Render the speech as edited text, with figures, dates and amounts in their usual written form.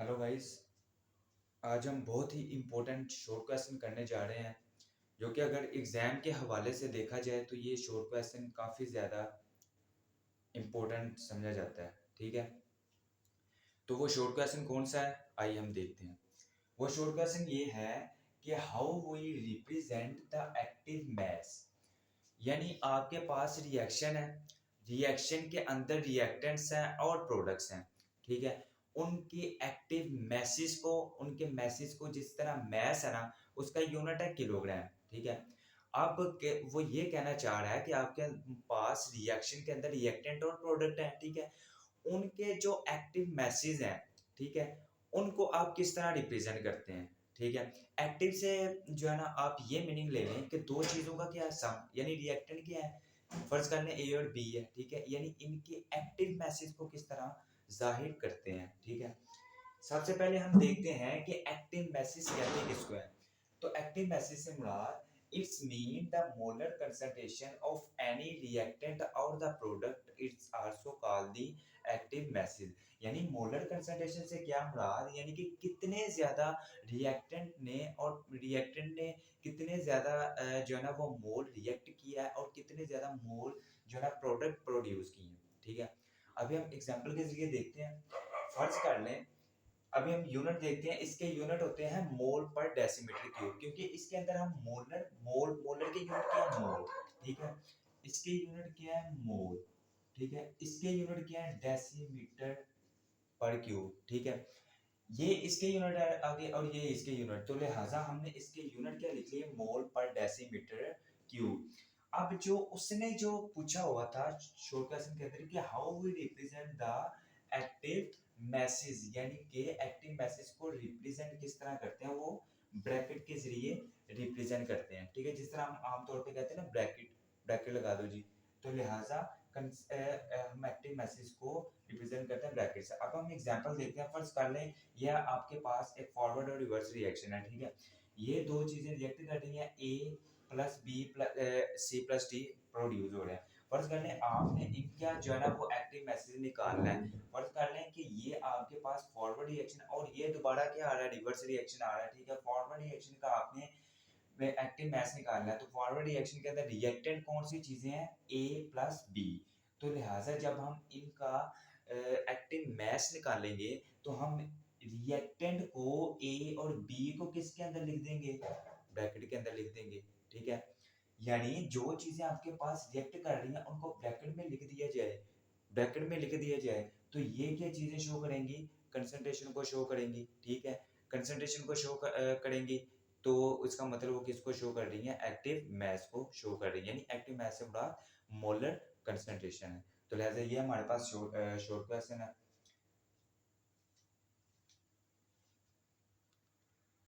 Hello guys. आज हम बहुत ही इम्पोर्टेंट शॉर्ट क्वेश्चन करने जा रहे हैं जो कि अगर एग्ज़ाम के हवाले से देखा जाए तो ये शॉर्ट क्वेश्चन काफ़ी ज़्यादा इम्पोर्टेंट समझा जाता है। ठीक है, तो वो शॉर्ट क्वेश्चन कौन सा है, आइए हम देखते हैं। वो शॉर्ट क्वेश्चन ये है कि how we represent the active mass. यानी आपके पास रिएक्शन है, रिएक्शन के अंदर रिएक्टेंट्स हैं और प्रोडक्ट्स हैं। ठीक है, उनके एक्टिव मैसेज को, उनके मैसेज को जिस तरह मैस है ना, उसका यूनिट है किलोग्राम। ठीक है, अब वो ये कहना चाह रहा है कि आपके पास रिएक्शन के अंदर रिएक्टेंट और प्रोडक्ट है। ठीक है, उनके जो एक्टिव मैसेज हैं, ठीक है, उनको आप किस तरह रिप्रेजेंट करते हैं। ठीक है, एक्टिव से जो है ना आप ये मीनिंग ले लें कि दो चीज़ों का क्या है, सम, यानी रिएक्टेंट क्या है, फर्ज कर लें ए और बी है। ठीक है, यानी इनके एक्टिव मैसेज को किस तरह जाहिर करते हैं। ठीक है, सबसे पहले हम देखते हैं कि एक्टिव मैसेज कहते किसको है। तो एक्टिव मैसेज से मुराद it's mean the molar concentration of any reactant और the product, it's also called the active message. यानी मोलर कंसंट्रेशन से क्या मुराद, यानी कि कितने ज्यादा रिएक्टेंट ने और रिएक्टेंट ने कितने ज्यादा जो है ना वो मोल रिएक्ट किया है और कितने ज्यादा मोल जो है ना प्रोडक्ट प्रोड्यूस किए हैं। ठीक है, अभी हम एग्जांपल के जरिए देखते हैं। फर्ज कर लें, अभी हम यूनिट देखते हैं, इसके यूनिट होते हैं मोल पर डेसीमीटर क्यूब, क्योंकि इसके अंदर हम मोलर के यूनिट क्या है, मोल। ठीक है, इसके यूनिट क्या है, मोल। ठीक है, इसके यूनिट क्या है, डेसीमीटर पर क्यूब। ठीक है, ये इसके यूनिट है आगे और ये इसके यूनिट, तो लिहाजा हमने इसके यूनिट क्या लिख लिए, मोल पर डेसीमीटर क्यूब। अब जो उसने जो पूछा हुआ था शॉर्ट क्वेश्चन के अंदर कि how we represent the active message, यानी कि एक्टिव मैसेज को रिप्रेजेंट किस तरह करते हैं, वो ब्रैकेट के जरिए रिप्रेजेंट करते हैं। ठीक है, जिस तरह हम आमतौर पे कहते हैं ना, ब्रैकेट ब्रैकेट लगा दो जी, तो लिहाजा हम एक्टिव मैसेज को रिप्रेजेंट करते हैं ब्रैकेट से। अब हम एग्जांपल देखते हैं। फर्स्ट कर लें, यह आपके पास एक फॉरवर्ड और रिवर्स रिएक्शन है। ठीक है, ये दो चीजें रिएक्ट कर रही हैं, A plus B plus C plus D produce हो रहे हैं। फर्ज कर लें आपने इनका जो है ना वो एक्टिव मैसेज निकालना है। फर्ज कर लें कि ये आपके पास फॉरवर्ड रिएक्शन और ये दोबारा क्या आ रहा है, रिवर्स रिएक्शन आ रहा है। ठीक है, फॉरवर्ड रिएक्शन का आपने एक्टिव मैस निकालना है, तो फॉरवर्ड रिएक्शन के अंदर रिएक्टेंट कौन सी चीजें हैं, ए प्लस बी। तो लिहाजा जब हम इनका एक्टिव मैस निकालेंगे तो हम रिएक्टेंट को ए और बी को किसके अंदर लिख देंगे, ब्रैकेट के अंदर लिख देंगे। ठीक है, यानी जो चीजें आपके पास रिएक्ट कर रही हैं उनको ब्रैकेट में लिख दिया जाए, ब्रैकेट में लिख दिया जाए, तो ये क्या चीजें शो करेंगी, कंसंट्रेशन को शो करेंगी। ठीक है, कंसंट्रेशन को शो करेंगी, तो इसका मतलब वो किसको शो कर रही है, एक्टिव मैस को शो कर रही है। यानी एक्टिव मैस से बड़ा मोलर कंसंट्रेशन है। तो लिहाजा ये हमारे पास शॉर्ट क्वेश्चन है।